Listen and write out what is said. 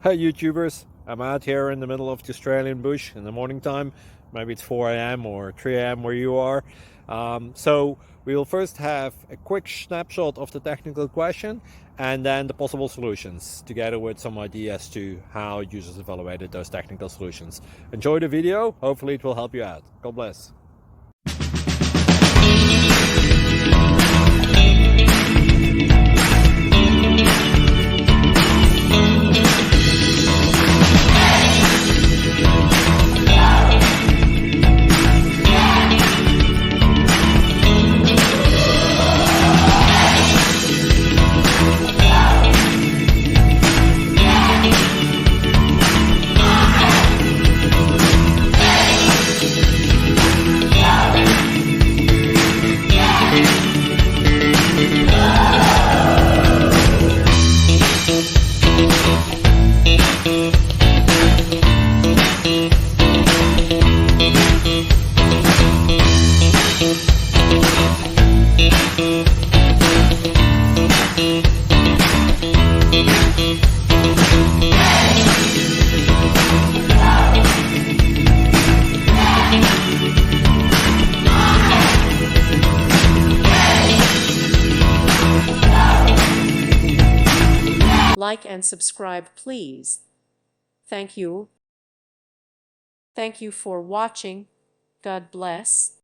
Hey YouTubers, I'm out here in the middle of the Australian bush in the morning time. Maybe it's 4 a.m. or 3 a.m. where you are. So we will first have a quick snapshot of the technical question and then the possible solutions, together with some ideas to how users evaluated those technical solutions. Enjoy the video, hopefully it will help you out. God bless. Like and subscribe, please. Thank you. Thank you for watching. God bless.